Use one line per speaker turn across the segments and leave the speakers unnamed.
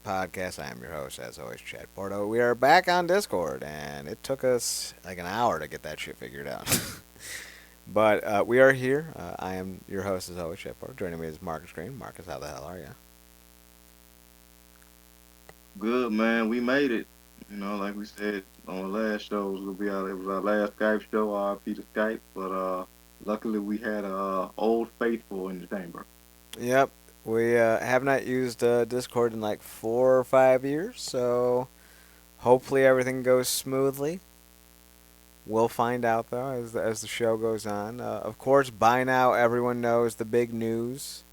podcast. I am your host, as always, Chad Porto. We are back on Discord, and it took us like an hour to get that shit figured out. But we are here. I am your host, as always, Chad Porto. Joining me is Marcus Green. Marcus, how the hell are you?
Good man, we made it. Like we said on the last show, it was our last Skype show, RP to Skype. But luckily we had old faithful in the chamber.
Yep. We have not used Discord in like 4 or 5 years, so hopefully everything goes smoothly. We'll find out though as the show goes on. Of course, by now everyone knows the big news.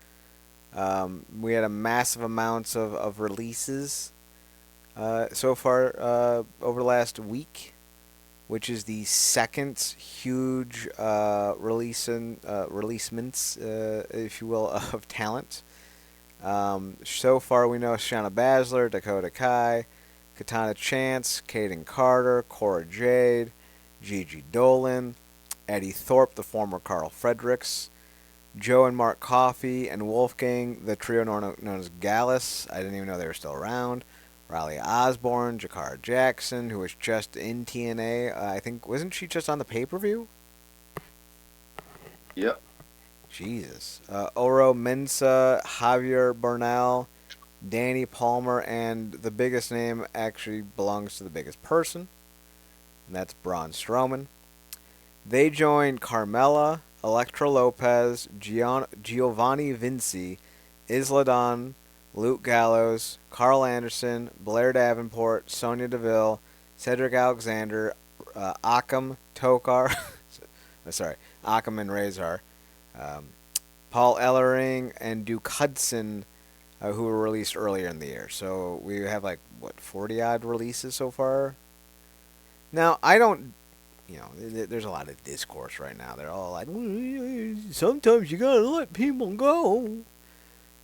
We had a massive amounts of releases so far over the last week, which is the second huge releasements, if you will, of talent. So far, we know Shayna Baszler, Dakota Kai, Katana Chance, Kaden Carter, Cora Jade, Gigi Dolan, Eddie Thorpe, the former Carl Fredericks, Joe and Mark Coffey, and Wolfgang, the trio known as Gallus. I didn't even know they were still around. Riley Osborne, Jakara Jackson, who was just in TNA. I think, wasn't she just on the pay per view?
Yep.
Jesus. Oro Mensa, Javier Bernal, Danny Palmer, and the biggest name actually belongs to the biggest person, and that's Braun Strowman. They joined Carmella, Elektra Lopez, Giovanni Vinci, Isla Dawn, Luke Gallows, Carl Anderson, Blair Davenport, Sonya Deville, Cedric Alexander, Akam Tokar, sorry, Akam and Razor, um, Paul Ellering, and Duke Hudson, who were released earlier in the year. So we have like, what, 40 odd releases so far? Now, I don't, there's a lot of discourse right now. They're all like, sometimes you gotta let people go.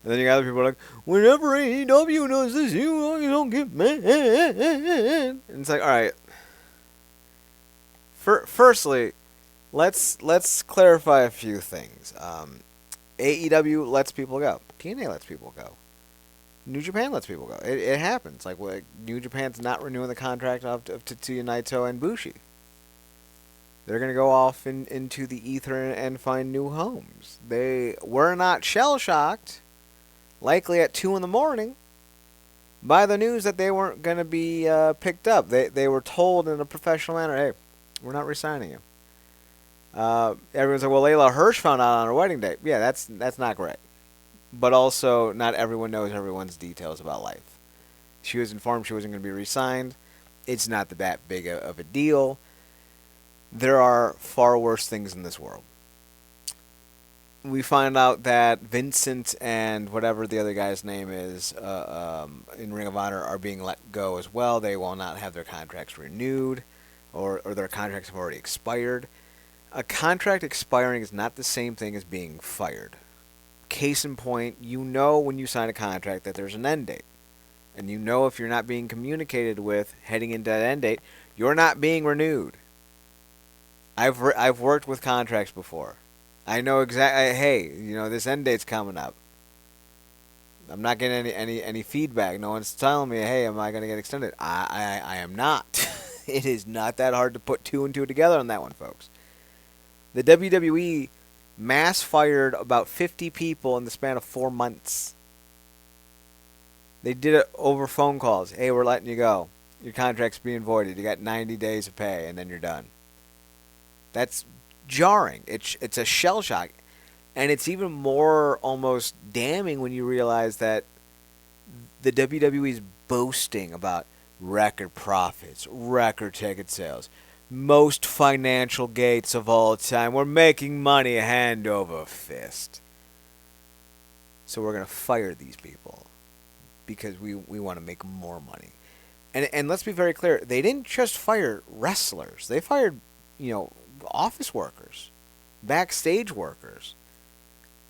And then you got other people like, whenever AEW does this, you don't get mad. And it's like, all right. Firstly, let's clarify a few things. AEW lets people go. TNA lets people go. New Japan lets people go. It happens. Like New Japan's not renewing the contract of Tetsuya Naito and Bushi. They're going to go off into the ether and find new homes. They were not shell shocked, likely at 2 in the morning, by the news that they weren't going to be picked up. They were told in a professional manner, hey, we're not resigning you. Everyone's like, well, Layla Hirsch found out on her wedding day. Yeah, that's not great. But also, not everyone knows everyone's details about life. She was informed she wasn't going to be re-signed. It's not that big of a deal. There are far worse things in this world. We find out that Vincent and whatever the other guy's name is in Ring of Honor are being let go as well. They will not have their contracts renewed, or their contracts have already expired. A contract expiring is not the same thing as being fired. Case in point, you know when you sign a contract that there's an end date. And you know if you're not being communicated with heading into that end date, you're not being renewed. I've worked with contracts before. I know exactly. Hey, this end date's coming up. I'm not getting any feedback. No one's telling me, hey, am I going to get extended? I am not. It is not that hard to put two and two together on that one, folks. The WWE mass fired about 50 people in the span of 4 months. They did it over phone calls. Hey, we're letting you go. Your contract's being voided. You got 90 days of pay, and then you're done. That's jarring. It's a shell shock. And it's even more almost damning when you realize that the WWE is boasting about record profits, record ticket sales, most financial gates of all time. We're making money hand over fist. So we're going to fire these people because we want to make more money. And let's be very clear, they didn't just fire wrestlers. They fired, office workers, backstage workers.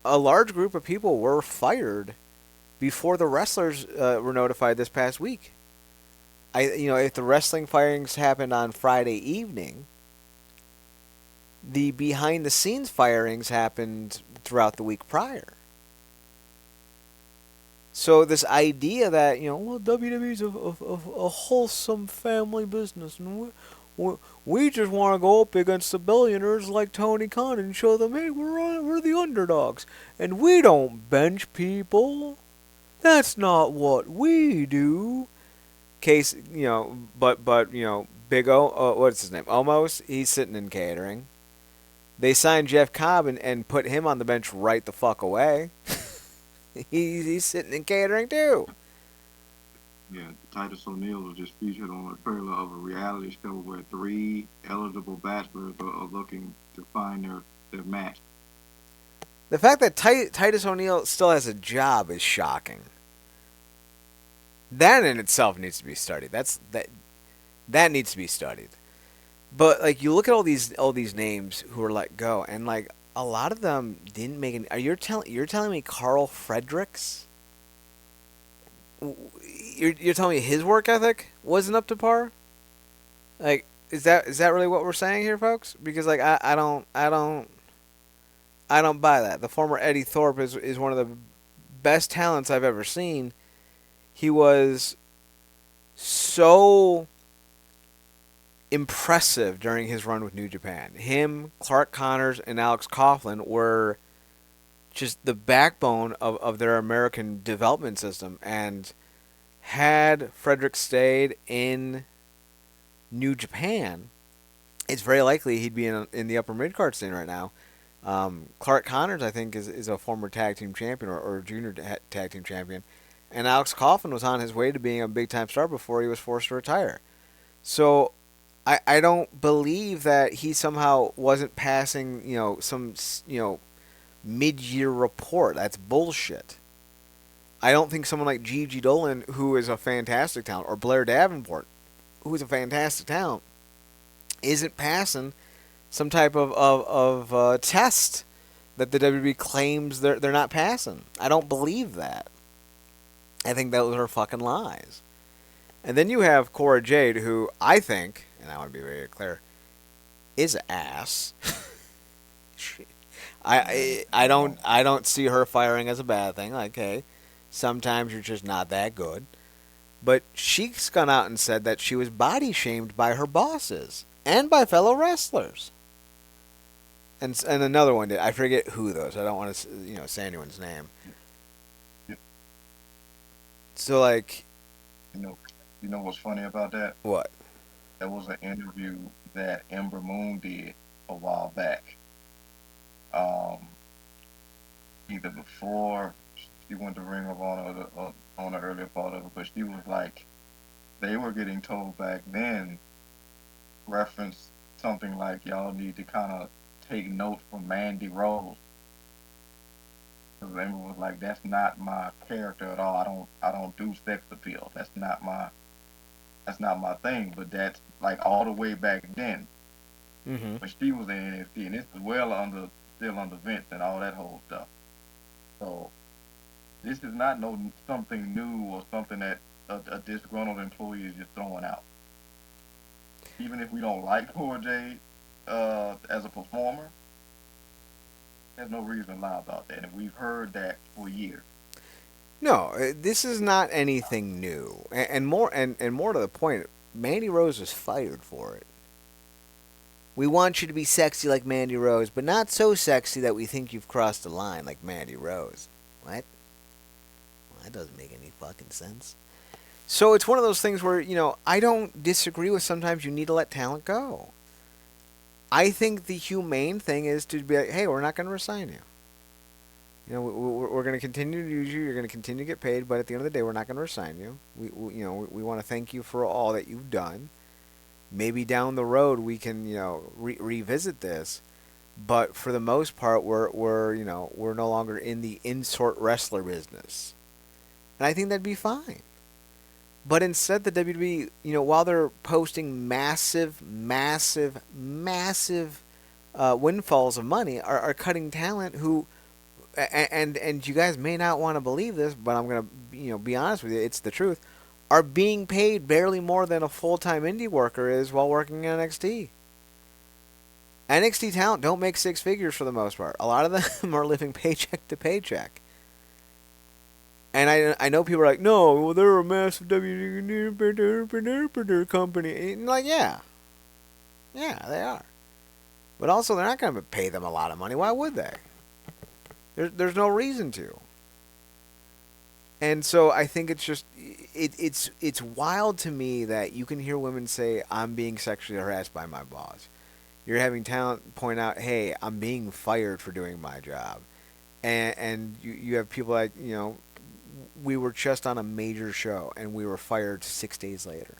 A large group of people were fired before the wrestlers were notified this past week. If the wrestling firings happened on Friday evening, the behind the scenes firings happened throughout the week prior. So this idea that well, WWE's a wholesome family business, and we just want to go up against the billionaires like Tony Khan and show them, hey, we're the underdogs, and we don't bench people. That's not what we do. Case, but Big O, what's his name? Omos, he's sitting in catering. They signed Jeff Cobb and put him on the bench right the fuck away. He's sitting in catering too.
Yeah, Titus O'Neil was just featured on a trailer of a reality show where three eligible bachelors are looking to find their match.
The fact that Titus O'Neil still has a job is shocking. That in itself needs to be studied. That needs to be studied. But like you look at all these names who were let go, and like a lot of them didn't make any. You're telling me Carl Fredericks? You're telling me his work ethic wasn't up to par? Like is that really what we're saying here, folks? Because like I don't buy that. The former Eddie Thorpe is one of the best talents I've ever seen. He was so impressive during his run with New Japan. Him, Clark Connors, and Alex Coughlin were just the backbone of their American development system. And had Frederick stayed in New Japan, it's very likely he'd be in the upper mid card scene right now. Clark Connors, I think, is a former tag team champion or junior tag team champion. And Alex Coughlin was on his way to being a big time star before he was forced to retire. So I don't believe that he somehow wasn't passing, some, mid-year report. That's bullshit. I don't think someone like Gigi Dolan, who is a fantastic talent, or Blair Davenport, who is a fantastic talent, isn't passing some type of test that the WWE claims they're not passing. I don't believe that. I think those are fucking lies. And then you have Cora Jade, who I think, and I want to be very clear, is ass. I don't see her firing as a bad thing. Like, hey, sometimes you're just not that good. But she's gone out and said that she was body shamed by her bosses and by fellow wrestlers. And another one did. I forget who though, so I don't want to say anyone's name. So like,
You know, you know what's funny about that?
what?
There was an interview that Ember Moon did a while back. Um, Either before she went to Ring of Honor or on the earlier part of it, but she was like, they were getting told back then, reference something like y'all need to kind of take note from Mandy Rose. Because Ember was like, that's not my character at all. I don't do sex appeal. That's not my thing. But that's like all the way back then
Mm-hmm.
when she was in NXT, and this is well under still under Vince and all that whole stuff. So this is not no something new or something that a disgruntled employee is just throwing out. Even if we don't like Cora Jade as a performer, there's no reason to lie about that, and we've heard that for years.
No, this is not anything new, and more to the point, Mandy Rose was fired for it. We want you to be sexy like Mandy Rose, but not so sexy that we think you've crossed the line like Mandy Rose. What? Well, that doesn't make any fucking sense. So it's one of those things where, I don't disagree with sometimes you need to let talent go. I think the humane thing is to be like, hey, we're not going to resign you. We're going to continue to use you. You're going to continue to get paid, but at the end of the day, we're not going to resign you. We want to thank you for all that you've done. Maybe down the road we can, revisit this. But for the most part, we're no longer in the insort wrestler business, and I think that'd be fine. But instead, the WWE, while they're posting massive, massive, massive windfalls of money, are cutting talent who, and you guys may not want to believe this, but I'm gonna, be honest with you, it's the truth, are being paid barely more than a full-time indie worker is while working in NXT. NXT talent don't make six figures for the most part. A lot of them are living paycheck to paycheck. And I know people are like, no, well, they're a massive company. And like, yeah, they are. But also, they're not going to pay them a lot of money. Why would they? There's no reason to. And so I think it's just it's wild to me that you can hear women say, "I'm being sexually harassed by my boss." You're having talent point out, "Hey, I'm being fired for doing my job," and you have people like, we were just on a major show and we were fired 6 days later.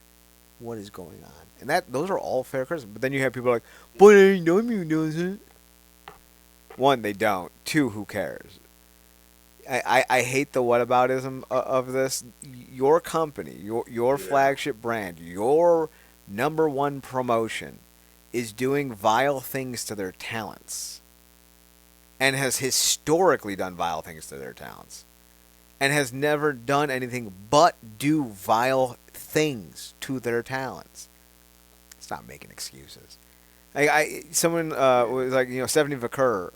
What is going on? And those are all fair criticism. But then you have people like, "But AEW doesn't." One, they don't. Two, who cares? I hate the whataboutism of this. Your company, your
Yeah.
flagship brand, your number one promotion is doing vile things to their talents and has historically done vile things to their talents and has never done anything but do vile things to their talents. Stop making excuses. Someone
Yeah.
was like, Stephanie Vaquer,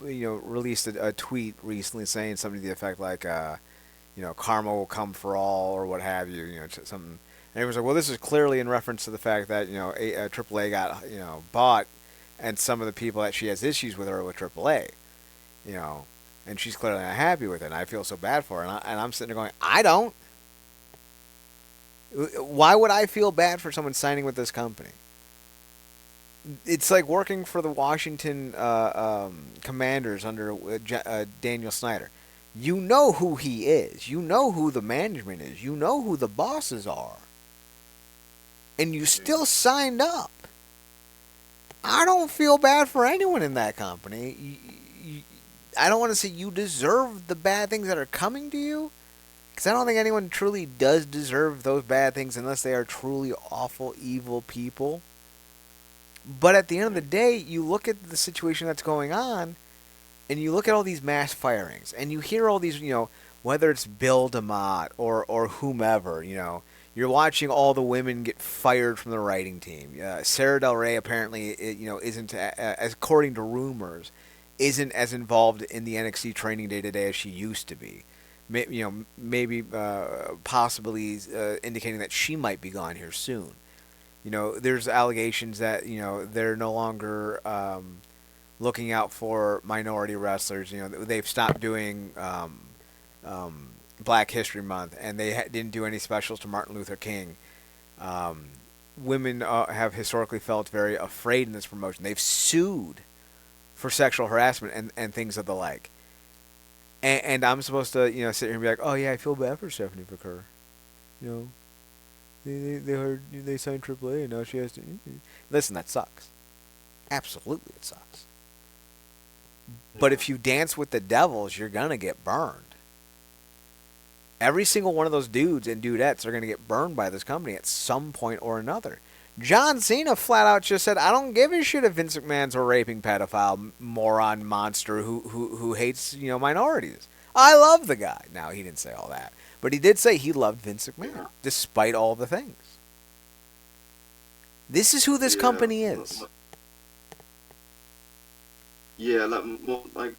released a tweet recently saying something to the effect like, karma will come for all or what have you, something. And everyone's like, well, this is clearly in reference to the fact that AAA got bought, and some of the people that she has issues with are with AAA, you know, and she's clearly not happy with it. And I feel so bad for her, and I'm sitting there going, I don't. Why would I feel bad for someone signing with this company? It's like working for the Washington Commanders under Daniel Snyder. You know who he is. You know who the management is. You know who the bosses are. And you still signed up. I don't feel bad for anyone in that company. I don't want to say you deserve the bad things that are coming to you, because I don't think anyone truly does deserve those bad things unless they are truly awful, evil people. But at the end of the day, you look at the situation that's going on, and you look at all these mass firings, and you hear all these, whether it's Bill DeMott or whomever, you're watching all the women get fired from the writing team. Sarah Del Rey apparently, isn't, as according to rumors, isn't as involved in the NXT training day to day as she used to be. Maybe possibly indicating that she might be gone here soon. There's allegations that they're no longer looking out for minority wrestlers. They've stopped doing Black History Month, and they didn't do any specials to Martin Luther King. Um, Women have historically felt very afraid in this promotion. They've sued for sexual harassment and things of the like. And I'm supposed to sit here and be like, oh yeah, I feel bad for Stephanie Vaquer. You know, they signed AAA and now she has to. Listen, that sucks. Absolutely, it sucks. But
Yeah.
if you dance with the devils, you're gonna get burned. Every single one of those dudes and dudettes are gonna get burned by this company at some point or another. John Cena flat out just said, "I don't give a shit if Vince McMahon's a raping pedophile moron monster who hates minorities. I love the guy." Now he didn't say all that, but he did say he loved Vince McMahon
Yeah.
despite all the things. This is who this
Yeah.
company is.
Yeah. Like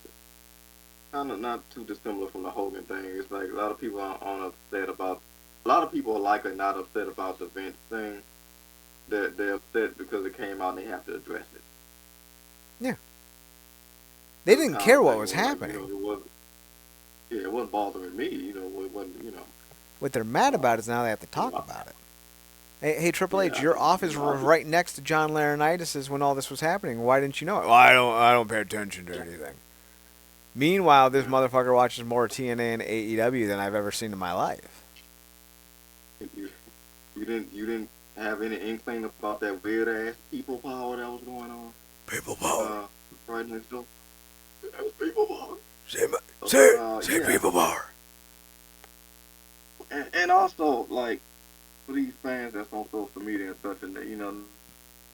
kind of not too dissimilar from the Hogan thing. It's like a lot of people aren't upset about. A lot of people are likely not upset about the Vince thing. They're upset because it came out and they have to address it.
Yeah, they
It's
didn't
kind
care
of
what
thing
was
where like
happening.
it wasn't. Yeah, it wasn't bothering me. It wasn't.
What they're mad
Uh,
about is now they have to talk about it. Hey, Triple
yeah,
H,
I
your
just
office
I
was
just
right next to John Laurinaitis' when all this was happening. Why didn't you know it? Well, I don't pay attention to anything. Meanwhile, this
yeah.
motherfucker watches more TNA and AEW than I've ever seen in my life.
You, you didn't have any inkling about that weird ass people power that was going on.
People power.
Uh, right next door. That was people power.
Say, say
Yeah,
people power.
and also like for these fans that's on social media and such, and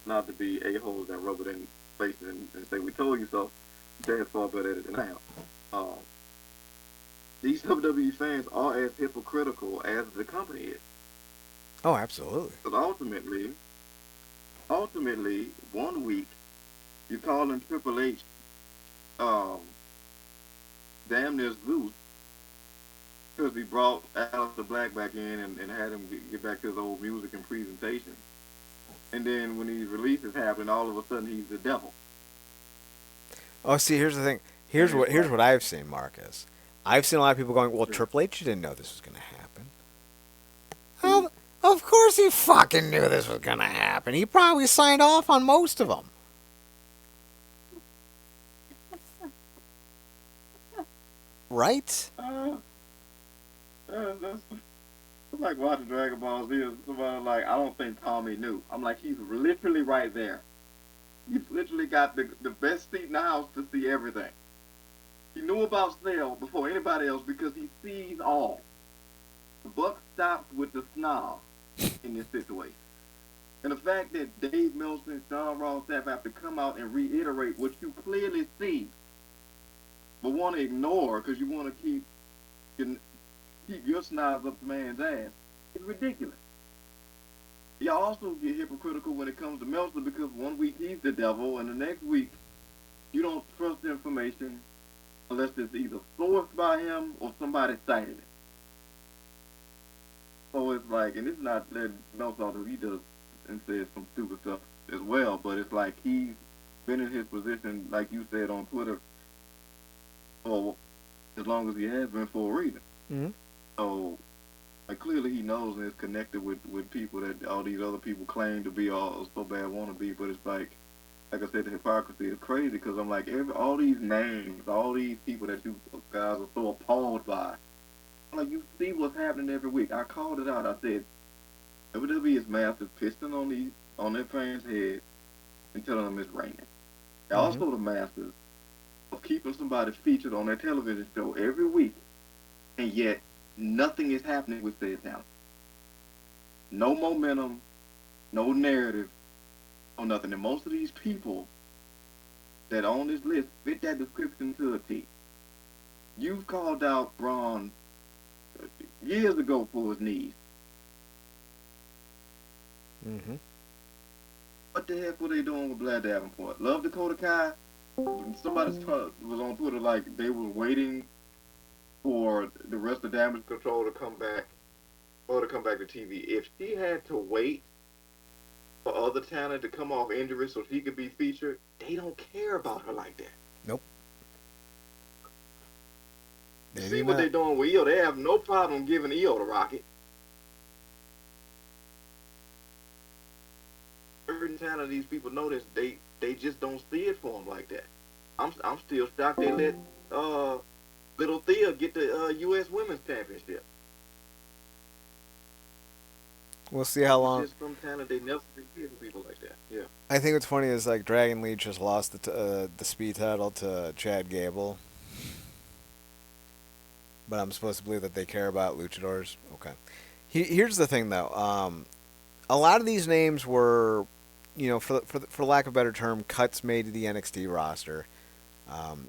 not to be a holes that rub it in faces and say we told you so. That's far better than I am. Um, these WWE fans are as hypocritical as the company is.
Oh, absolutely.
Because ultimately, one week you're calling Triple H um, damn near Zeus, because he brought Alistair Black back in and had him get back to his old music and presentation. And then when these releases happen, all of a sudden he's the devil.
Oh, see, here's the thing.
And it's
Here's
like,
what I've seen, Marcus. I've seen a lot of people going, "Well,
yeah.
Triple H didn't know this was going to happen." Oh, of course he fucking knew this was going to happen. He probably signed off on most of them, right?
Uh, that's it's like watching Dragon Ball Z. Somebody like, I don't think Tommy knew. I'm like, he's literally right there. He's literally got the best seat in the house to see everything. He knew about Cell before anybody else because he sees all. The buck stops with the snob in this situation. And the fact that Dave Meltzer and John Ross have to come out and reiterate what you clearly see, but want to ignore because you want to keep your snobs up the man's ass, is ridiculous. Y'all also get hypocritical when it comes to Meltzer because one week he's the devil and the next week you don't trust the information unless it's either sourced by him or somebody cited it. So it's like, and it's not that Meltzer, he does and says some stupid stuff as well, but it's like he's been in his position, like you said on Twitter, for as long as he has been for a reason.
Mm-hmm.
So, like clearly he knows and is connected with people that all these other people claim to be all so bad want to be, but it's like I said, the hypocrisy is crazy because I'm like, all these names, all these people that you guys are so appalled by, I'm like, you see what's happening every week. I called it out. I said, WWE is massive pissing on their fans' heads and telling them it's raining. They're
Mm-hmm.
also the masters of keeping somebody featured on their television show every week, and yet nothing is happening with their talent. No momentum, no narrative, no nothing. And most of these people that are on this list fit that description to a T. You've called out Braun years ago for his knees.
Mm-hmm.
What the heck were they doing with Vlad Davenport? Love Dakota Kai? Somebody was on Twitter like they were waiting for the rest of Damage Control to come back or to come back to TV. If she had to wait for other talent to come off injury so she could be featured, they don't care about her like that.
Nope.
You
They
see
do
what
not.
they're doing with Io? They have no problem giving Io the rocket. Certain talent these people notice they just don't see it for them like that. I'm still shocked they let uh little Thea get the U.S. Women's Championship.
We'll see how
It's
long.
just some talent they never see from people like that. Yeah.
I think what's funny is like Dragon Lee just lost the speed title to Chad Gable, but I'm supposed to believe that they care about luchadors. Okay. Here's the thing though. A lot of these names were, for lack of a better term, cuts made to the NXT roster.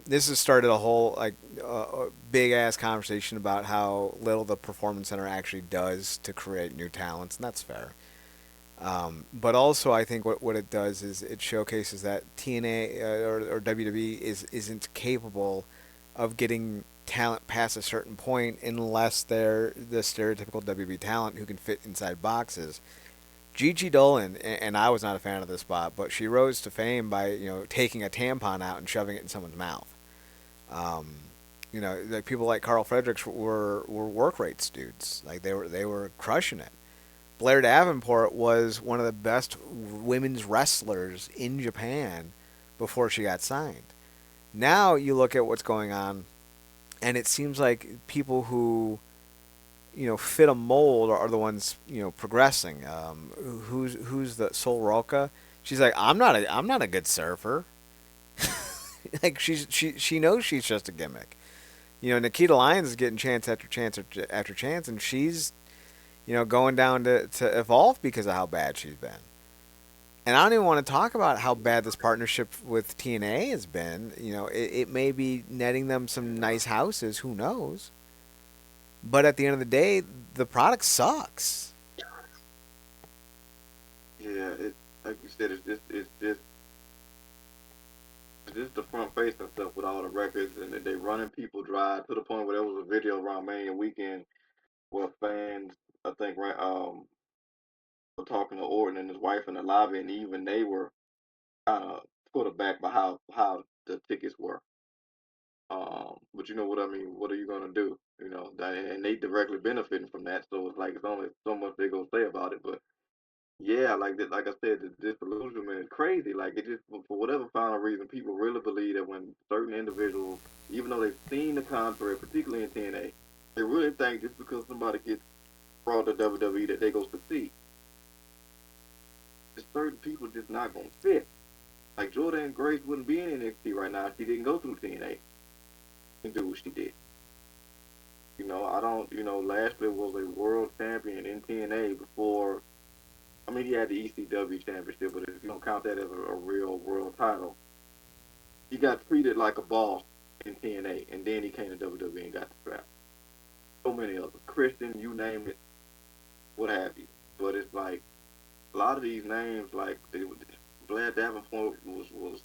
This has started a whole big ass conversation about how little the Performance Center actually does to create new talents, and that's fair. But also, I think what it does is it showcases that TNA or WWE isn't capable of getting talent past a certain point unless they're the stereotypical WWE talent who can fit inside boxes. Gigi Dolan, and I was not a fan of this spot, but she rose to fame by taking a tampon out and shoving it in someone's mouth. Um, like people like Carl Fredericks were work rates dudes. Like they were crushing it. Blair Davenport was one of the best women's wrestlers in Japan before she got signed. Now you look at what's going on, and it seems like people who fit a mold are the ones progressing. Who's the Sol Roca? She's like, I'm not a good surfer. Like she knows she's just a gimmick. Nikita Lyons is getting chance after chance after chance, and she's going down to Evolve because of how bad she's been. And I don't even want to talk about how bad this partnership with TNA has been. It may be netting them some nice houses. Who knows? But at the end of the day, the product sucks.
Yeah, it like you said, it's just the front face and stuff with all the records, and they running people dry to the point where there was a video around Mania weekend where fans, I think, right, were talking to Orton and his wife in the lobby, and even they were kind of put aback by how the tickets were. But you know what I mean. What are you gonna do? And they directly benefiting from that. So it's like it's only so much they gonna say about it. But yeah, like that, like I said, the disillusionment is crazy. Like it just for whatever final reason, people really believe that when certain individuals, even though they've seen the contract, particularly in TNA, they really think just because somebody gets brought to WWE that they go succeed. There's certain people just not gonna fit. Like Jordan Grace wouldn't be in NXT right now if she didn't go through TNA and do what she did. I don't. Lashley was a world champion in TNA before. I mean, he had the ECW championship, but if you don't count that as a real world title, he got treated like a boss in TNA, and then he came to WWE and got the strap. So many others, Christian, you name it, what have you. But it's like a lot of these names, like Vlad Davenport was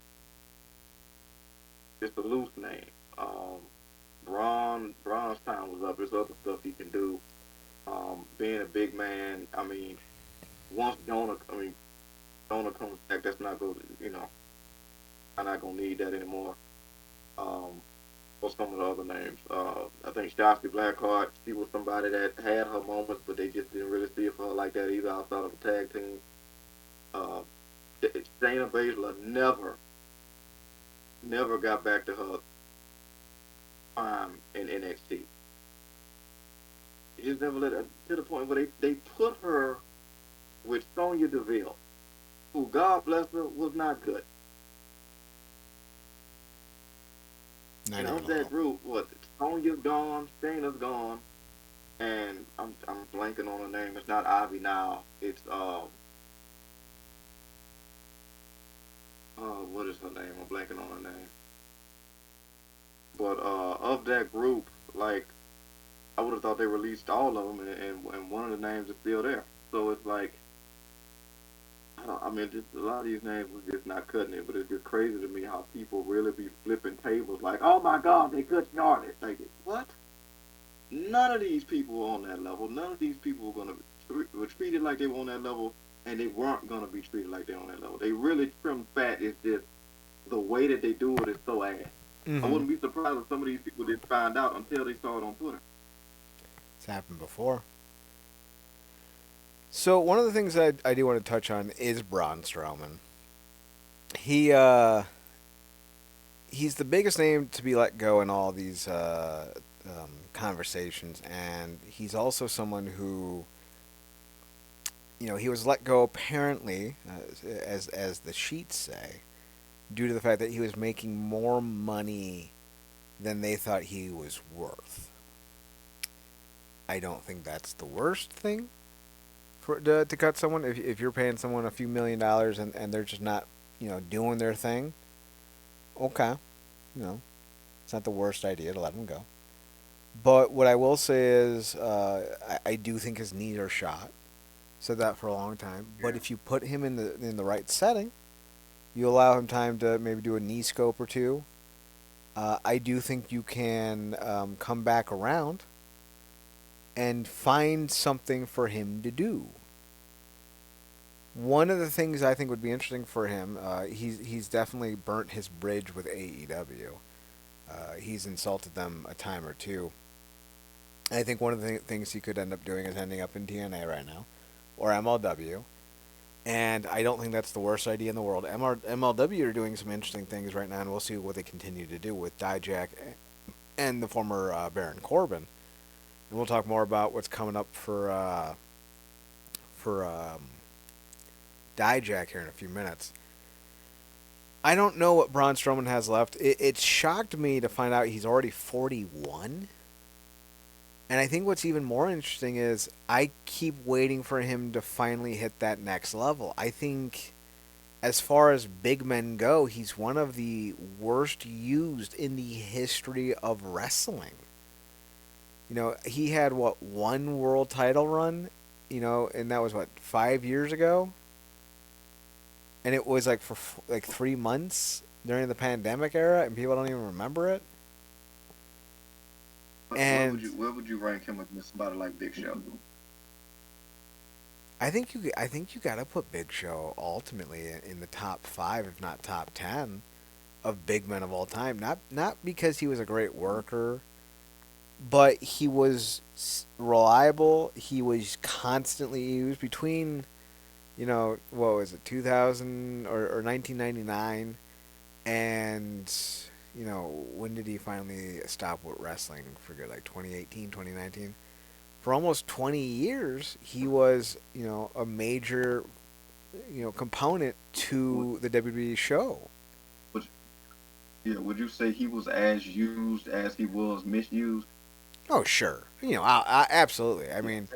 just a loose name. Braun's time was up. There's other stuff he can do. Being a big man, I mean, once Jonah comes back, that's not going to, I'm not gonna need that anymore. Um, or some of the other names. I think Shotzi Blackheart, she was somebody that had her moments, but they just didn't really see it for her like that either outside of the tag team. Uh, Shayna Baszler never got back to her prime in NXT. She just never let her to the point where they put her with Sonya Deville, who, God bless her, was not good.
Not
And
even
of
a
that
little.
group, what Sonya's gone, Shayna's gone, and I'm blanking on the name. It's not Ivy now. It's what is her name? I'm blanking on her name. But of that group, like I would have thought they released all of them, and one of the names is still there. So it's like I mean, just a lot of these names was just not cutting it. But it's just crazy to me how people really be flipping tables. Like, oh my God, they cut Charlotte. Like, what? None of these people were on that level. None of these people were treated like they were on that level, and they weren't gonna be treated like they're on that level. They really trim fat. It's just the way that they do it is so ass. I
Mm-hmm.
wouldn't be surprised if some of these people didn't find out until they saw it on Twitter.
It's happened before. So one of the things I do want to touch on is Braun Strowman. He he's the biggest name to be let go in all these conversations, and he's also someone who, he was let go apparently, as the sheets say, due to the fact that he was making more money than they thought he was worth. I don't think that's the worst thing to cut someone. If you're paying someone a few $1 million and they're just not, doing their thing, okay, you know, it's not the worst idea to let them go. But what I will say is, I do think his knees are shot. Said that for a long time. But
Yeah.
if you put him in the right setting, you allow him time to maybe do a knee scope or two. I do think you can come back around and find something for him to do. One of the things I think would be interesting for him, he's definitely burnt his bridge with AEW. He's insulted them a time or two. I think one of the things he could end up doing is ending up in TNA right now, or MLW. And I don't think that's the worst idea in the world. MLW are doing some interesting things right now, and we'll see what they continue to do with Dijak and the former Baron Corbin. And we'll talk more about what's coming up for Dijak here in a few minutes. I don't know what Braun Strowman has left. It shocked me to find out he's already 41. And I think what's even more interesting is I keep waiting for him to finally hit that next level. I think, as far as big men go, he's one of the worst used in the history of wrestling. He had what, one world title run, and that was what, 5 years ago, and it was like for like 3 months. during the pandemic era, and people don't even remember it. And
Where would you rank him against somebody like Big Show?
I think you gotta put Big Show ultimately in the top five, if not top 10, of big men of all time. Not because he was a great worker, but he was reliable. He was constantly used between, what was it, 2000 or 1999, and when did he finally stop with wrestling? I forget, like 2018, 2019. For almost 20 years, he was, a major, component
Would,
to the WWE show.
would yeah, would you say he was as used as he was misused?
Oh, sure. Absolutely. I mean,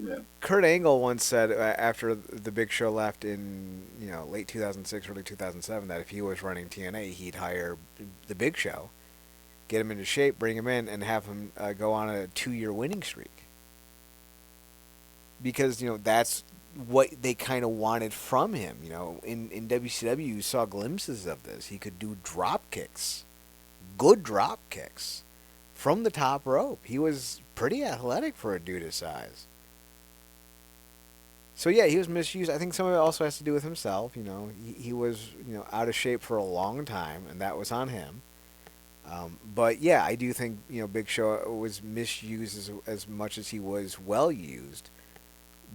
Yeah,
Kurt Angle once said after the Big Show left in late 2006, early 2007, that if he was running TNA, he'd hire the Big Show, get him into shape, bring him in, and have him go on a 2-year winning streak. Because that's what they kind of wanted from him. In WCW, you saw glimpses of this. He could do drop kicks, good drop kicks, from the top rope. He was pretty athletic for a dude his size. So yeah, he was misused. I think some of it also has to do with himself. He was out of shape for a long time, and that was on him. But yeah, I do think Big Show was misused as much as he was well used.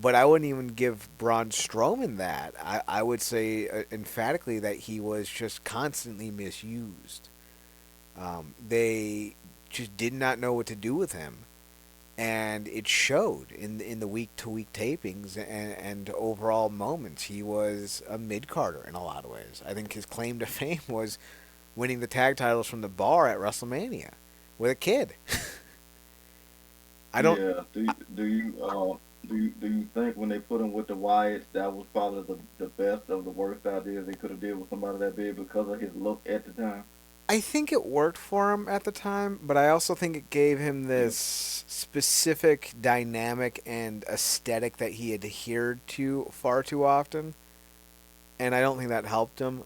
But I wouldn't even give Braun Strowman that. I would say emphatically that he was just constantly misused. They just did not know what to do with him, and it showed in the week to week tapings and overall moments. He was a mid carder in a lot of ways. I think his claim to fame was winning the tag titles from the bar at WrestleMania with a kid. I don't.
yeah. Do you think when they put him with the Wyatts, that was probably the best of the worst ideas they could have did with somebody that big because of his look at the time?
I think it worked for him at the time, but I also think it gave him
Yeah,
this specific dynamic and aesthetic that he adhered to far too often, and I don't think that helped him.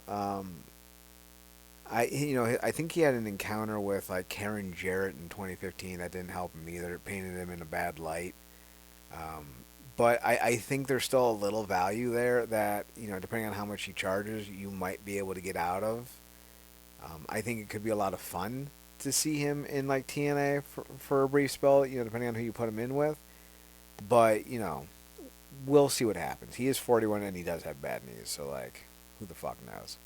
I think he had an encounter with like Karen Jarrett in 2015 that didn't help him either. It painted him in a bad light. Um, but I think there's still a little value there that depending on how much he charges, you might be able to get out of. I think it could be a lot of fun to see him in like TNA for a brief spell, depending on who you put him in with. But we'll see what happens. He is 41 and he does have bad knees, so like, who the fuck knows?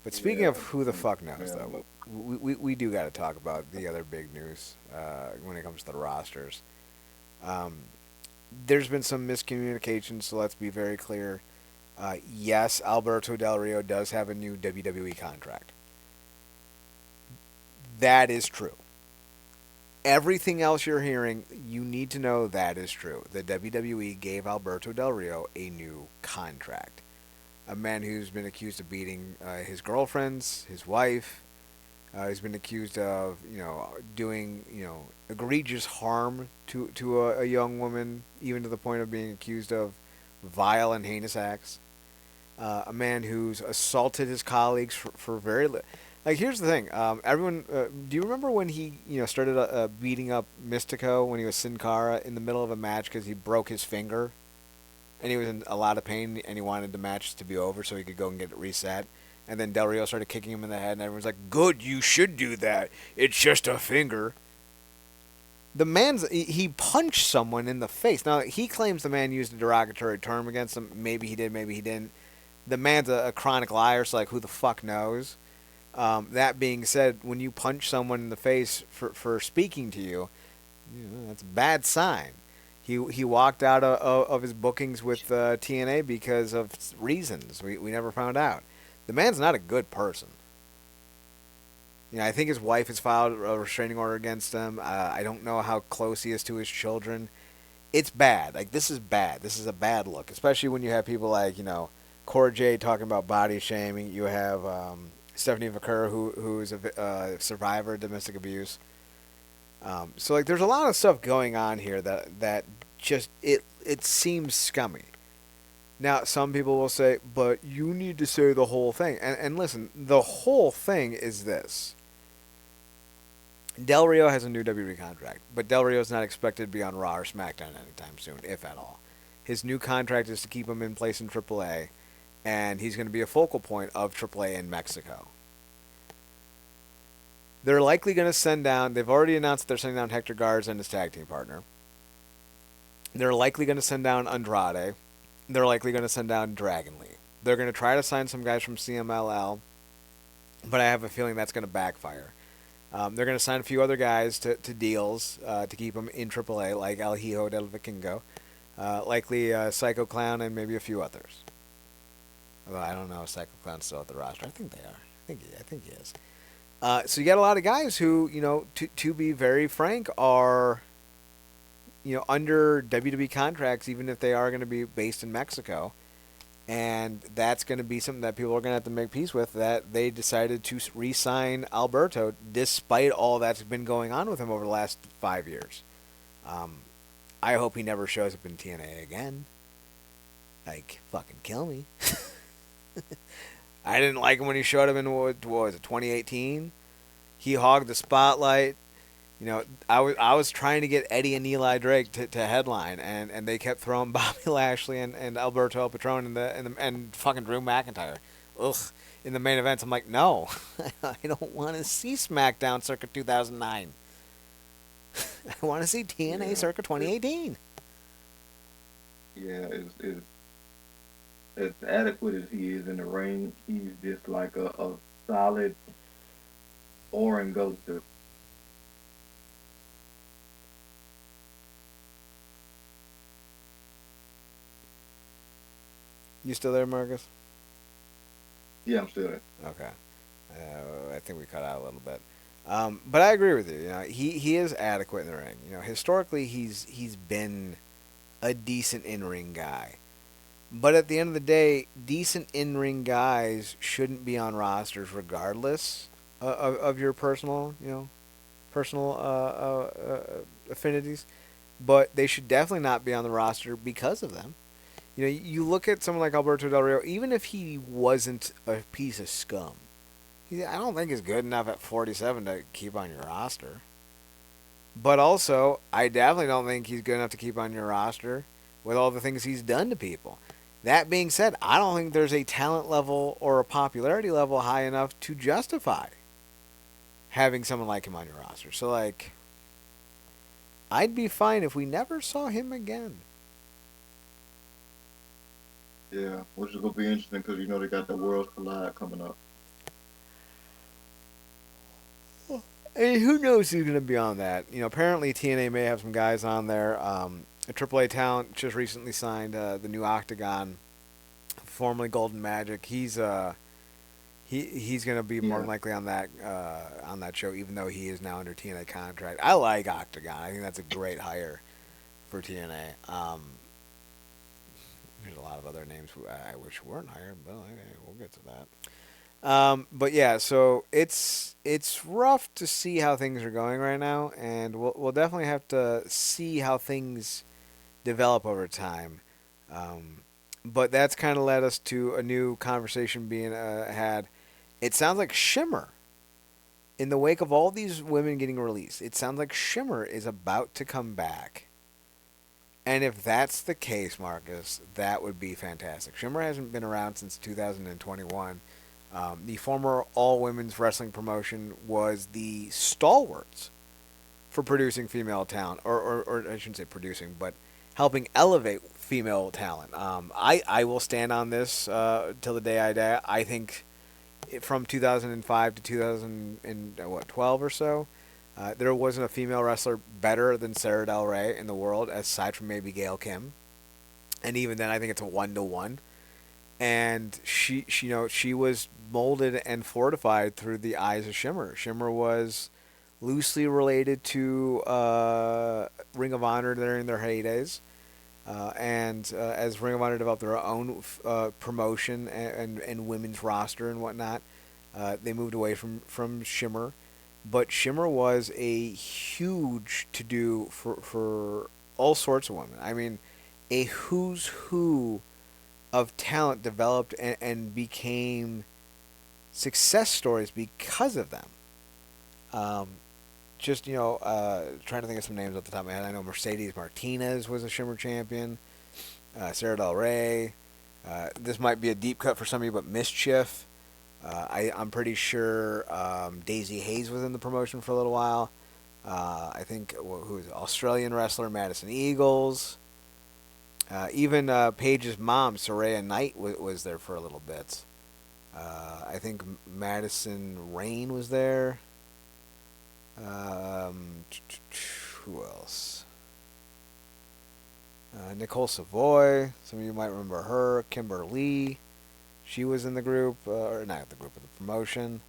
But speaking
yeah,
of who the fuck knows,
yeah.
though,
But
we do got to talk about the other big news when it comes to the rosters. Um, there's been some miscommunication, so let's be very clear. Yes, Alberto Del Rio does have a new WWE contract. That is true. Everything else you're hearing, you need to know that is true. The WWE gave Alberto Del Rio a new contract. A man who's been accused of beating his girlfriends, his wife. He's been accused of, doing, egregious harm to a young woman, even to the point of being accused of vile and heinous acts. A man who's assaulted his colleagues for very like. Here's the thing. Everyone, do you remember when he started beating up Mystico when he was Sin Cara in the middle of a match because he broke his finger and he was in a lot of pain and he wanted the match to be over so he could go and get it reset. And then Del Rio started kicking him in the head and everyone's like, "Good, you should do that. It's just a finger." He punched someone in the face. Now he claims the man used a derogatory term against him. Maybe he did, maybe he didn't. The man's a chronic liar, so like, who the fuck knows? That being said, when you punch someone in the face for speaking to you, that's a bad sign. He walked out of his bookings with TNA because of reasons we never found out. The man's not a good person. I think his wife has filed a restraining order against him. I don't know how close he is to his children. It's bad. Like, this is bad. This is a bad look, especially when you have people like Cora Jade talking about body shaming. You have Stephanie Vaquer, who's a survivor of domestic abuse. So like, there's a lot of stuff going on here that just it seems scummy. Now, some people will say, but you need to say the whole thing. And listen, the whole thing is this. Del Rio has a new WWE contract, but Del Rio is not expected to be on Raw or SmackDown anytime soon, if at all. His new contract is to keep him in place in AAA, and he's going to be a focal point of AAA in Mexico. They're likely going to send down, they've already announced that they're sending down Hector Garza and his tag team partner. They're likely going to send down Andrade. They're likely going to send down Dragon Lee. They're going to try to sign some guys from CMLL, but I have a feeling that's going to backfire. They're going to sign a few other guys to deals to keep them in AAA, like El Hijo del Vikingo, likely Psycho Clown, and maybe a few others. Although I don't know if Psycho Clown's still at the roster. I think they are. I think he is. So you got a lot of guys who, to be very frank, are under WWE contracts, even if they are going to be based in Mexico. And that's going to be something that people are going to have to make peace with, that they decided to re-sign Alberto despite all that's been going on with him over the last 5 years. Um, I hope he never shows up in TNA again. Like, fucking kill me. I didn't like him when he showed up in, what was it, 2018? He hogged the spotlight. I was trying to get Eddie and Eli Drake to headline, and they kept throwing Bobby Lashley and Alberto El Patron and fucking Drew McIntyre, ugh, in the main events. I'm like, no, I don't want to see SmackDown circa 2009. I want to see TNA
Yeah,
circa 2018.
yeah. It's as adequate as he is in the ring. He's just like a solid foreign ghost.
You still there, Marcus?
Yeah, I'm still there.
Okay. I think we cut out a little bit. But I agree with you. He is adequate in the ring. Historically he's been a decent in ring guy. But at the end of the day, decent in ring guys shouldn't be on rosters regardless of your personal affinities. But they should definitely not be on the roster because of them. You look at someone like Alberto Del Rio, even if he wasn't a piece of scum, I don't think he's good enough at 47 to keep on your roster. But also, I definitely don't think he's good enough to keep on your roster with all the things he's done to people. That being said, I don't think there's a talent level or a popularity level high enough to justify having someone like him on your roster. So, like, I'd be fine if we never saw him again.
Yeah, which is gonna be interesting because they got the Worlds Collide coming up.
And who knows who's going to be on that? Apparently TNA may have some guys on there. A AAA talent just recently signed the new Octagon, formerly Golden Magic. He's going to be more
Yeah,
than likely on that show, even though he is now under TNA contract. I like Octagon. I think that's a great hire for TNA. There's a lot of other names who I wish weren't hired, but okay, we'll get to that. But yeah, so it's rough to see how things are going right now, and we'll definitely have to see how things develop over time. But that's kind of led us to a new conversation being had. It sounds like Shimmer, in the wake of all these women getting released, it sounds like Shimmer is about to come back. And if that's the case, Marcus, that would be fantastic. Shimmer hasn't been around since 2021. The former all women's wrestling promotion was the stalwarts for producing female talent, or I shouldn't say producing, but helping elevate female talent. I will stand on this till the day I die. I think from 2005 to 2012 or so, there wasn't a female wrestler better than Sarah Del Rey in the world, aside from maybe Gail Kim. And even then, I think it's a 1-to-1. And she was molded and fortified through the eyes of Shimmer. Shimmer was loosely related to Ring of Honor during their heydays. And as Ring of Honor developed their own promotion and women's roster and whatnot, they moved away from Shimmer. But Shimmer was a huge to do for all sorts of women. I mean, a who's who of talent developed and became success stories because of them. Um, just trying to think of some names off the top of my head. I know Mercedes Martinez was a Shimmer champion. Sarah Del Rey. This might be a deep cut for some of you, but Mischief. I'm pretty sure Daisy Hayes was in the promotion for a little while. I think who is it? Australian wrestler Madison Eagles. Even Paige's mom, Soraya Knight, was there for a little bit. I think Madison Rain was there. Um, who else? Nicole Savoy. Some of you might remember her. Kimber Lee. She was in the group, or not the group, but the promotion.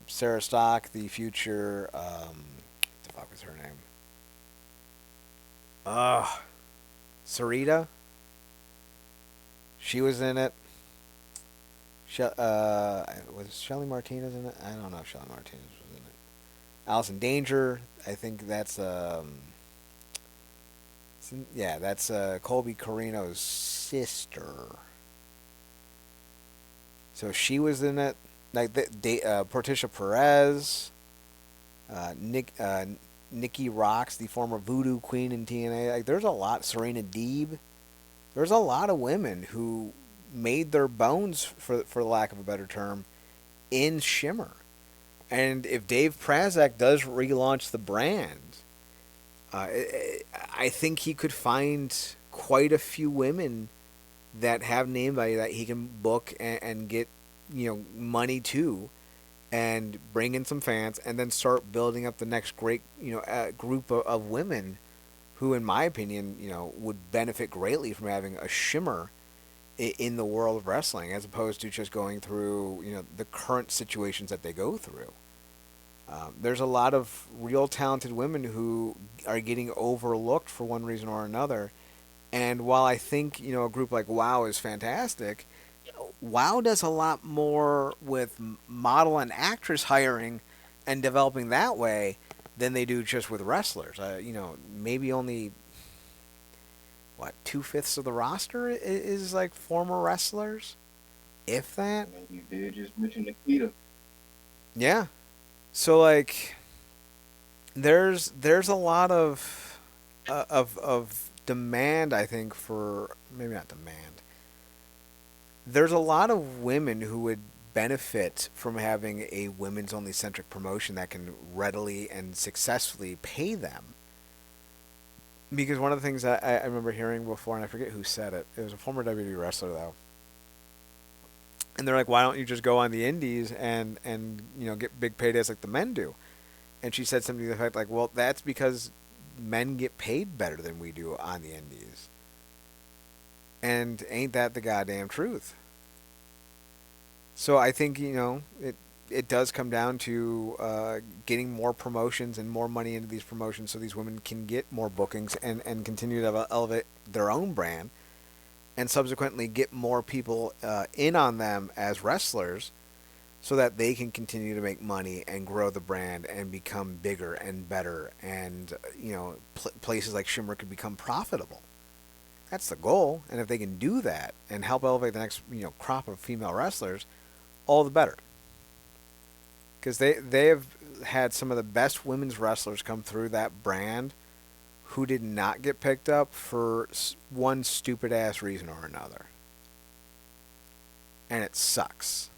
Sarah Stock, the future. What the fuck was her name? Sarita. She was in it. Was Shelly Martinez in it? I don't know if Shelly Martinez was in it. Allison Danger. I think that's yeah, that's Colby Carino's sister. So she was in it. Like Portia Perez, Nick, Nikki Rocks, the former Voodoo Queen in TNA. Like there's a lot. Serena Deeb. There's a lot of women who made their bones, for lack of a better term, in Shimmer. And if Dave Prazak does relaunch the brand, I think he could find quite a few women that have name value that he can book and get money to, and bring in some fans, and then start building up the next great group of women who, in my opinion, would benefit greatly from having a Shimmer in the world of wrestling, as opposed to just going through the current situations that they go through. There's a lot of real talented women who are getting overlooked for one reason or another. And while I think a group like WoW is fantastic, WoW does a lot more with model and actress hiring and developing that way than they do just with wrestlers. Maybe only what 2/5 of the roster is like former wrestlers, if that.
I mean, you did just mention Nikita.
Yeah. So like, there's a lot of demand, I think, for maybe not demand. There's a lot of women who would benefit from having a women's only centric promotion that can readily and successfully pay them. Because one of the things that I remember hearing before, and I forget who said it, it was a former WWE wrestler though, and they're like, "Why don't you just go on the indies and get big paydays like the men do?" And she said something to the effect like, "Well, that's because men get paid better than we do on the indies." And ain't that the goddamn truth? So I think it does come down to getting more promotions and more money into these promotions, so these women can get more bookings and continue to elevate their own brand, and subsequently get more people in on them as wrestlers, so that they can continue to make money and grow the brand and become bigger and better, and places like Shimmer could become profitable. That's the goal, and if they can do that and help elevate the next crop of female wrestlers, all the better. Because they have had some of the best women's wrestlers come through that brand who did not get picked up for one stupid ass reason or another, and it sucks.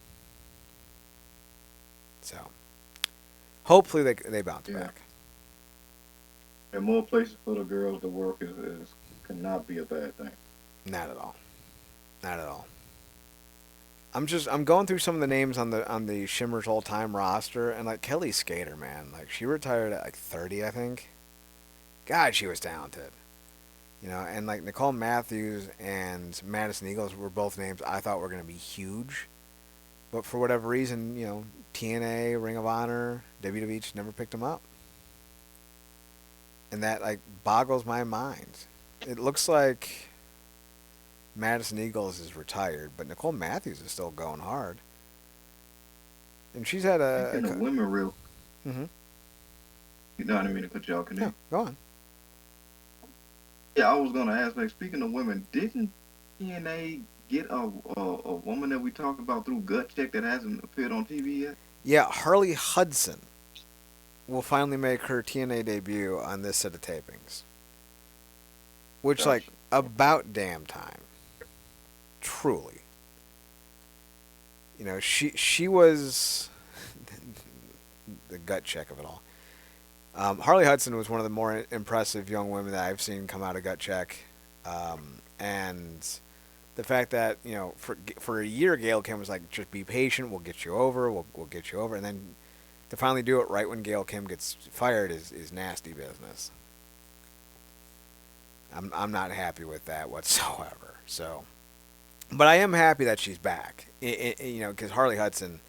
So hopefully they bounce
Yeah,
back.
and more places for the girls to work is cannot be a bad thing.
Not at all. Not at all. I'm going through some of the names on the Shimmer's all time roster, and like Kelly Skater, man, like she retired at like 30, I think. God, she was talented. And like Nicole Matthews and Madison Eagles were both names I thought were going to be huge, but for whatever reason, TNA, Ring of Honor, WWE just never picked them up, and that like boggles my mind. It looks like Madison Eagles is retired, but Nicole Matthews is still going hard, and she's had
Speaking of women, real,
mm-hmm.
you know what I mean to cut y'all
No,
connect.
go on.
Yeah, I was gonna ask, like, speaking of women, didn't TNA get a woman that we talked about through Gut Check that hasn't appeared on TV yet?
Yeah, Harley Hudson will finally make her TNA debut on this set of tapings, which like
Gotcha. Okay.
about damn time. Truly, she was the gut check of it all. Harley Hudson was one of the more impressive young women that I've seen come out of gut check, and the fact that for a year Gail Kim was like, just be patient, we'll get you over, we'll get you over, and then to finally do it right when Gail Kim gets fired is nasty business. I'm not happy with that whatsoever. So, but I am happy that she's back. Because Harley Hudson,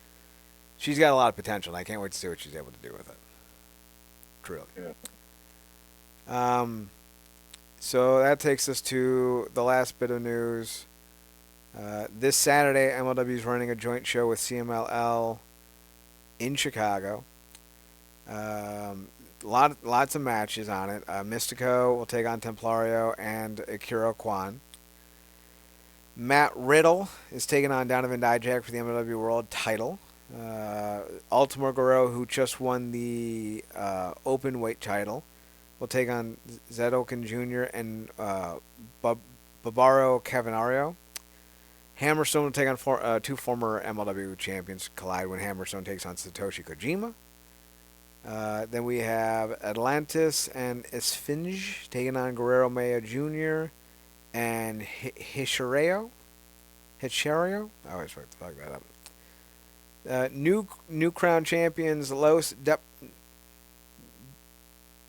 she's got a lot of potential, and I can't wait to see what she's able to do with it. Truly.
Yeah.
Um, so that takes us to the last bit of news. This Saturday, MLW is running a joint show with CMLL in Chicago. Lots of matches on it. Mystico will take on Templario and Akira Kwan. Matt Riddle is taking on Donovan Dijak for the MLW World title. Ultimo Guerrero, who just won the open weight title, will take on Zed Oken Jr. and Barbaro Cavanario. Hammerstone will take on two former MLW champions collide when Hammerstone takes on Satoshi Kojima. Then we have Atlantis and Esfinge taking on Guerrero Maya Jr. and Hichireo. I always fuck that up. New crown champions Los Dep.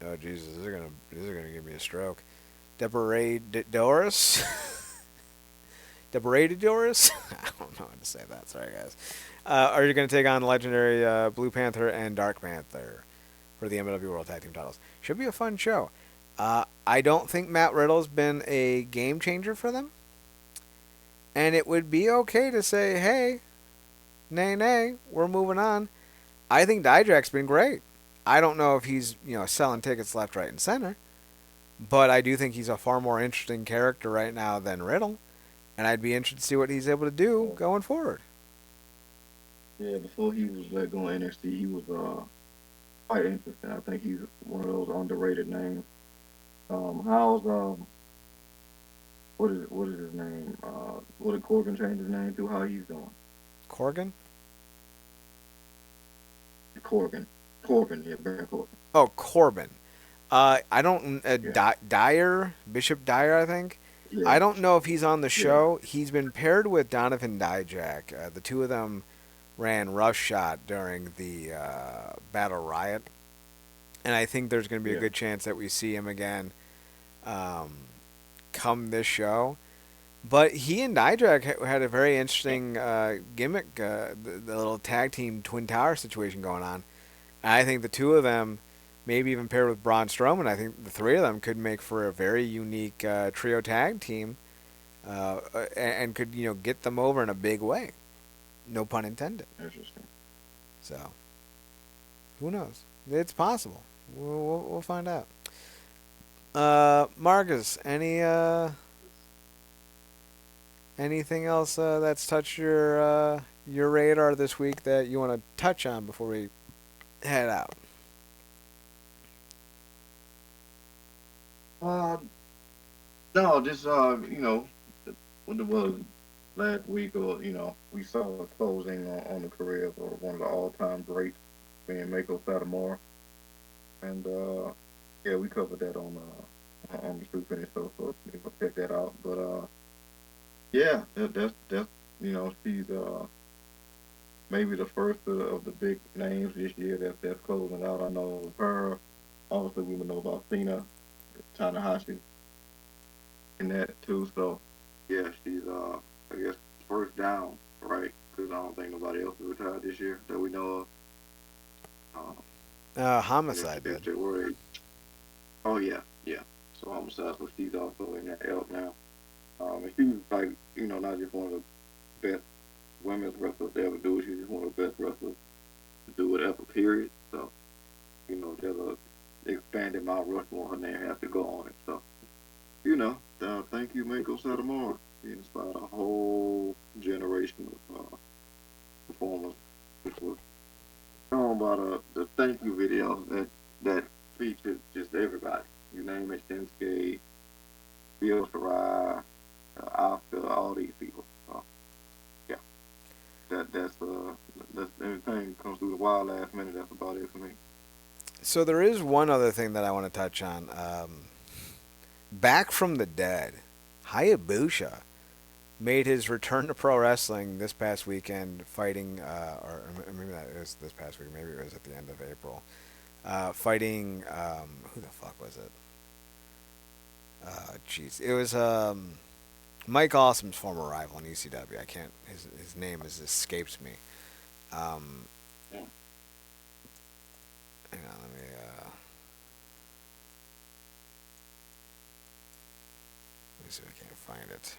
Oh Jesus, this is gonna give me a stroke. Deparadidores. Deparadidores. I don't know how to say that. Sorry guys. Are you going to take on legendary Blue Panther and Dark Panther for the MLW World Tag Team titles? Should be a fun show. I don't think Matt Riddle's been a game changer for them, and it would be okay to say, hey, nay, we're moving on. I think Dijak's been great. I don't know if he's selling tickets left, right, and center, but I do think he's a far more interesting character right now than Riddle, and I'd be interested to see what he's able to do going forward.
Yeah, before he was let go in NXT, he was quite interesting. I think he's one of those underrated names. How's what is his name? What did Corbin change his name to? How he's doing?
Corgan?
Corbin. Corbin, yeah, Baron Corbin.
Oh, Corbin. I don't.
Yeah,
Dyer, Bishop Dyer, I think.
yeah,
I don't know if he's on the
yeah,
show. He's been paired with Donovan Dijak. The two of them ran roughshod during the Battle Riot, and I think there's going to be a
yeah.
good chance that we see him again um, come this show. But he and Dijak had a very interesting gimmick, the little tag team Twin Tower situation going on. And I think the two of them, maybe even paired with Braun Strowman, I think the three of them could make for a very unique trio tag team, and could get them over in a big way. No pun intended.
Interesting.
So who knows? It's possible. We'll find out. Marcus, anything else that's touched your radar this week that you want to touch on before we head out?
Uh, no, just what it was last week, or we saw a closing on the career of one of the all-time greats, being Mako Satomura, and yeah, we covered that on the Street Finish, so check that out. But yeah, that's she's maybe the first of the big names this year that's closing out. I know her. Obviously, we would know about Cena, Tanahashi, and that too. So yeah, she's I guess first down, right? Because I don't think nobody else is retired this year that we know of. I guess
Homicide
that's
did.
the word. Oh yeah, yeah. So homicide. So she's also in that elk now. And she was like not just one of the best women's wrestlers to ever do it. She's just one of the best wrestlers to do it ever. Period. So there's a expanded Mount Rushmore. Her name has to go on it. So thank you, Mako Satomura. He inspired a whole generation of performers, which was shown by the thank you videos that featured just everybody. You name it, Shinsuke, Bill Sarai, Oscar, all these people. Yeah, that's everything comes through the wild last minute. That's about it for me.
So there is one other thing that I want to touch on. Back from the dead, Hayabusa made his return to pro wrestling this past weekend, fighting, or maybe that was this past week. Maybe it was at the end of April. Fighting, who the fuck was it? Jeez, it was Mike Awesome's former rival in ECW. I can't. His name has escaped me. Um,
Yeah.
hang on, let me see if I can't find it.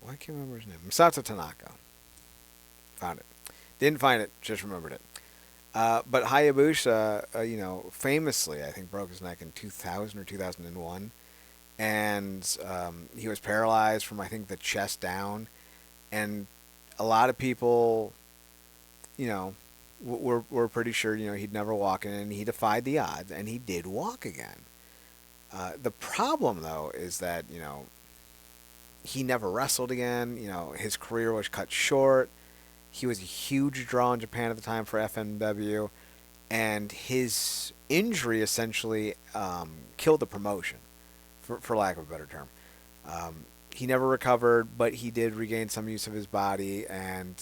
Why can't I remember his name? Masato Tanaka. Found it. Didn't find it. Just remembered it. But Hayabusa, famously, I think broke his neck in 2000 or 2001, and he was paralyzed from I think the chest down, and a lot of people, you know, were pretty sure he'd never walk again, and he defied the odds, and he did walk again. The problem though is that he never wrestled again. His career was cut short. He was a huge draw in Japan at the time for FMW, and his injury essentially killed the promotion, for lack of a better term. He never recovered, but he did regain some use of his body, and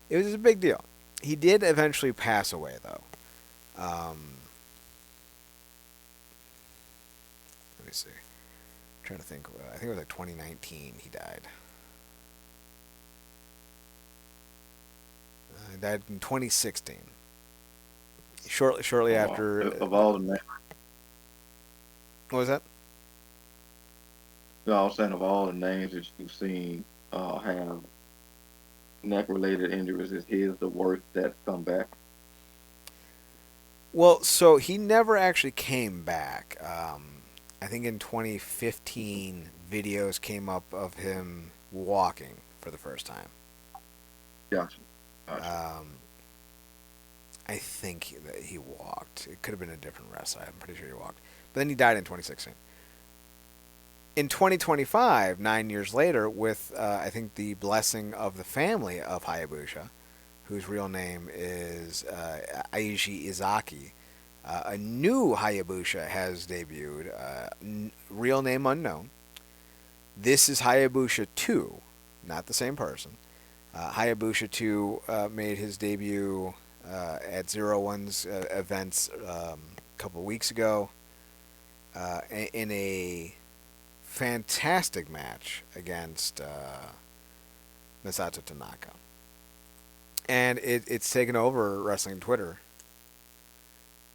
it was a big deal. He did eventually pass away, though. Let me see. I'm trying to think. I think it was like 2019 he died. He died in 2016. Shortly
Oh, wow.
after.
Of all the names,
What was that?
I was saying of all the names that you've seen have neck related injuries, is his the worst that's come back?
Well, so he never actually came back. I think in 2015, videos came up of him walking for the first time.
Gotcha. Gotcha.
Um, I think that he walked. It could have been a different wrestler. I'm pretty sure he walked. But then he died in 2016. In 2025, 9 years later, with I think the blessing of the family of Hayabusa, whose real name is Aishi Izaki, a new Hayabusa has debuted, real name unknown. This is Hayabusa 2, not the same person. Hayabusa 2 made his debut at Zero One's events a couple of weeks ago in a fantastic match against Masato Tanaka. And it's taken over wrestling Twitter.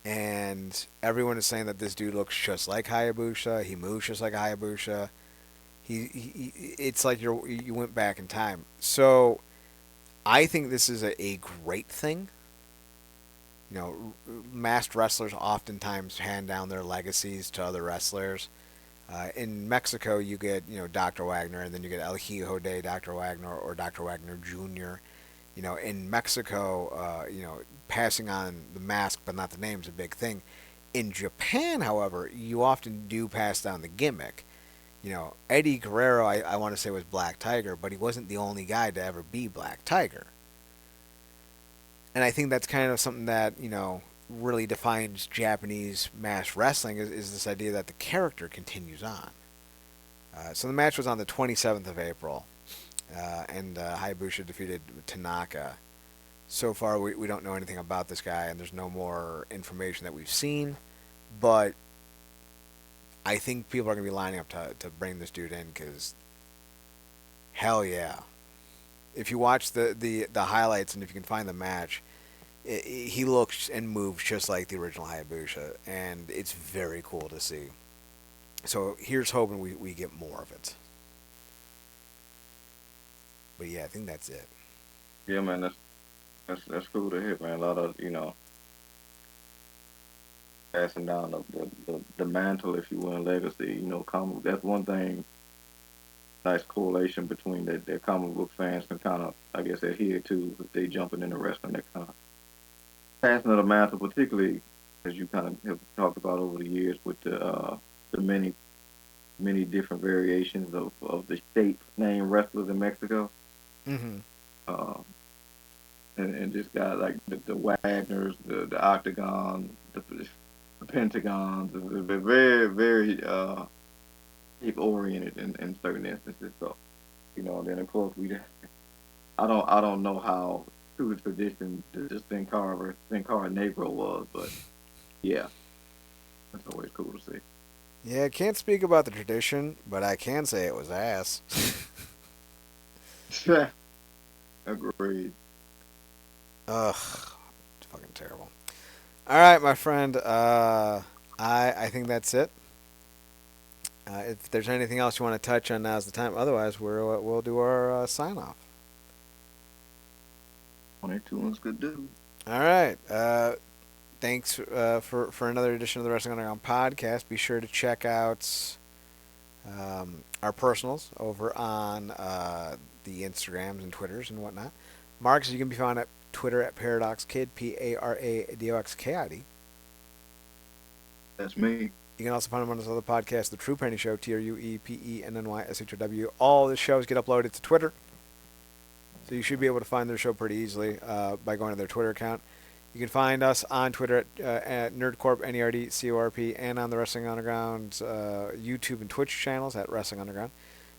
And everyone is saying that this dude looks just like Hayabusa. He moves just like Hayabusa. It's like you went back in time. So I think this is a great thing. Masked wrestlers oftentimes hand down their legacies to other wrestlers. In Mexico, you get Dr. Wagner, and then you get El Hijo de Dr. Wagner or Dr. Wagner Jr. In Mexico, passing on the mask but not the name is a big thing. In Japan, however, you often do pass down the gimmick. Eddie Guerrero, I want to say was Black Tiger, but he wasn't the only guy to ever be Black Tiger. And I think that's kind of something that, really defines Japanese mass wrestling is this idea that the character continues on. So the match was on the 27th of April, and Hayabusa defeated Tanaka. So far, we don't know anything about this guy, and there's no more information that we've seen. But I think people are going to be lining up to bring this dude in because, hell yeah. If you watch the highlights and if you can find the match, he looks and moves just like the original Hayabusa, and it's very cool to see. So here's hoping we get more of it. But yeah, I think that's it.
Yeah, man. That's cool to hear, man. A lot of passing down the mantle, if you will, and legacy. Comic that's one thing. Nice correlation between that comic book fans can kind of, I guess, adhere to if they jumping into wrestling. That kind of passing of the mantle, particularly as you kind of have talked about over the years with the many different variations of the shape named wrestlers in Mexico.
Mm-hmm.
Um, and just got like the Wagners, the Octagon, the Pentagons, they're very shape oriented in certain instances. So and then of course I don't know how true the tradition the Sin Cara versus Sin Cara Negro was, but yeah, that's always cool to see.
Yeah, I can't speak about the tradition, but I can say it was ass.
Agreed.
Ugh, it's fucking terrible. All right, my friend. I think that's it. If there's anything else you want to touch on, now's the time. Otherwise, we'll do our sign off.
22 one's good dude.
All right. Thanks for another edition of the Wrestling Underground podcast. Be sure to check out our personals over on the Instagrams and Twitters and whatnot. Marcus, you can be found at Twitter at ParadoxKid, ParadoxKid.
That's me.
You can also find him on his other podcast, The True Penny Show, TruePennyShow. All the shows get uploaded to Twitter, so you should be able to find their show pretty easily by going to their Twitter account. You can find us on Twitter at NerdCorp, NERDCORP, and on the Wrestling Underground YouTube and Twitch channels at Wrestling Underground.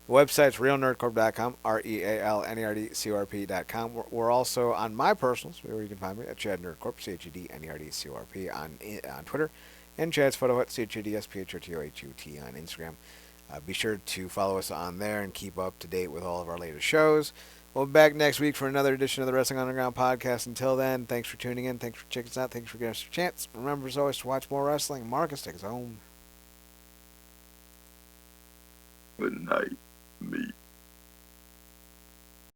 The website's realnerdcorp.com, REALNERDCORP.com. We're also on my personals, where you can find me at Chad Nerdcorp, CHADNERDCORP on Twitter, and Chad's Photo at CHADSPHRTOHUT on Instagram. Be sure to follow us on there and keep up to date with all of our latest shows. We'll be back next week for another edition of the Wrestling Underground podcast. Until then, thanks for tuning in. Thanks for checking us out. Thanks for giving us a chance. Remember, as always, to watch more wrestling. Marcus takes home.
Good night, me.